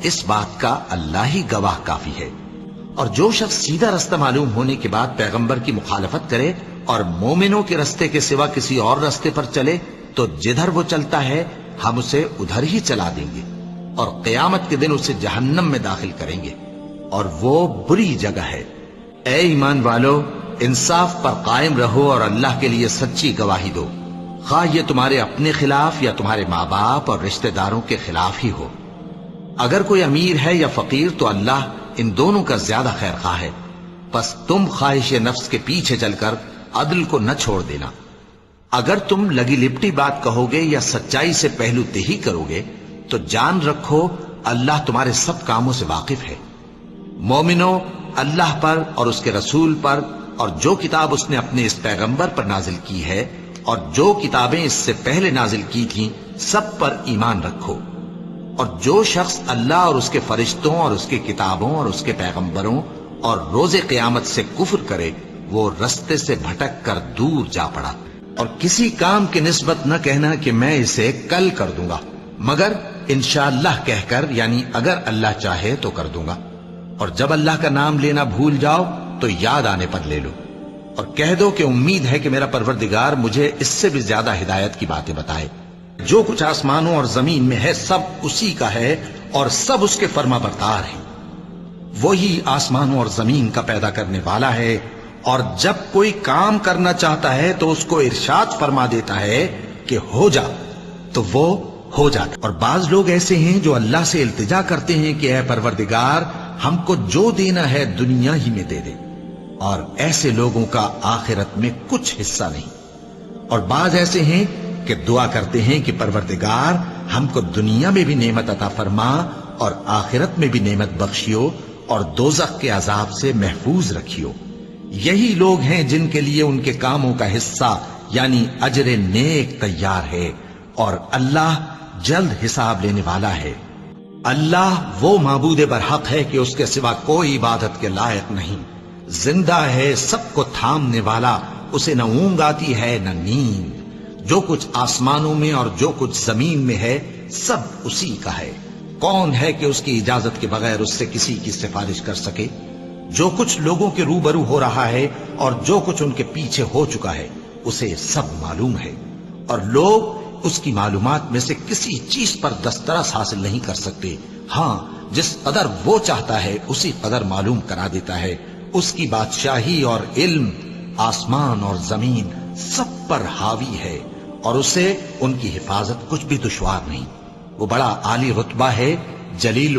اس بات کا اللہ ہی گواہ کافی ہے۔ اور جو شخص سیدھا رستہ معلوم ہونے کے بعد پیغمبر کی مخالفت کرے اور مومنوں کے رستے کے سوا کسی اور رستے پر چلے تو جدھر وہ چلتا ہے ہم اسے ادھر ہی چلا دیں گے اور قیامت کے دن اسے جہنم میں داخل کریں گے، اور وہ بری جگہ ہے۔ اے ایمان والو، انصاف پر قائم رہو اور اللہ کے لیے سچی گواہی دو، خواہ یہ تمہارے اپنے خلاف یا تمہارے ماں باپ اور رشتہ داروں کے خلاف ہی ہو۔ اگر کوئی امیر ہے یا فقیر تو اللہ ان دونوں کا زیادہ خیر خواہ ہے، پس تم خواہش نفس کے پیچھے چل کر عدل کو نہ چھوڑ دینا۔ اگر تم لگی لپٹی بات کہو گے یا سچائی سے پہلو تہی کرو گے تو جان رکھو اللہ تمہارے سب کاموں سے واقف ہے۔ مومنو، اللہ پر اور اس کے رسول پر اور جو کتاب اس نے اپنے اس پیغمبر پر نازل کی ہے اور جو کتابیں اس سے پہلے نازل کی تھیں سب پر ایمان رکھو۔ اور جو شخص اللہ اور اس کے فرشتوں اور اس کے کتابوں اور اس کے پیغمبروں اور روز قیامت سے کفر کرے وہ رستے سے بھٹک کر دور جا پڑا۔ اور کسی کام کی نسبت نہ کہنا کہ میں اسے کل کر دوں گا، مگر انشاءاللہ کہہ کر، یعنی اگر اللہ چاہے تو کر دوں گا۔ اور جب اللہ کا نام لینا بھول جاؤ تو یاد آنے پر لے لو، اور کہہ دو کہ امید ہے کہ میرا پروردگار مجھے اس سے بھی زیادہ ہدایت کی باتیں بتائے۔ جو کچھ آسمانوں اور زمین میں ہے سب اسی کا ہے اور سب اس کے فرما بردار ہیں۔ وہی آسمانوں اور زمین کا پیدا کرنے والا ہے، اور جب کوئی کام کرنا چاہتا ہے تو اس کو ارشاد فرما دیتا ہے کہ ہو جا تو وہ ہو جاتا۔ اور بعض لوگ ایسے ہیں جو اللہ سے التجا کرتے ہیں کہ اے پروردگار ہم کو جو دینا ہے دنیا ہی میں دے دے، اور ایسے لوگوں کا آخرت میں کچھ حصہ نہیں۔ اور بعض ایسے ہیں کہ دعا کرتے ہیں کہ پروردگار ہم کو دنیا میں بھی نعمت عطا فرما اور آخرت میں بھی نعمت بخشیو اور دوزخ کے عذاب سے محفوظ رکھیو۔ یہی لوگ ہیں جن کے لیے ان کے کاموں کا حصہ یعنی اجر نیک تیار ہے، اور اللہ جلد حساب لینے والا ہے۔ اللہ وہ معبود برحق ہے کہ اس کے سوا کوئی عبادت کے لائق نہیں، زندہ ہے، سب کو تھامنے والا، اسے نہ اونگ آتی ہے نہ نیند۔ جو کچھ آسمانوں میں اور جو کچھ زمین میں ہے سب اسی کا ہے۔ کون ہے کہ اس کی اجازت کے بغیر اس سے کسی کی سفارش کر سکے؟ جو کچھ لوگوں کے روبرو ہو رہا ہے اور جو کچھ ان کے پیچھے ہو چکا ہے اسے سب معلوم ہے، اور لوگ اس کی معلومات میں سے کسی چیز پر دسترس حاصل نہیں کر سکتے۔ ہاں، جس قدر وہ چاہتا ہے اسی قدر معلوم کرا دیتا ہے۔ اس کی بادشاہی اور علم آسمان اور زمین سب پر حاوی ہے، اور اسے ان کی حفاظت کچھ بھی دشوار نہیں۔ وہ بڑا عالی رتبہ ہے، جلیل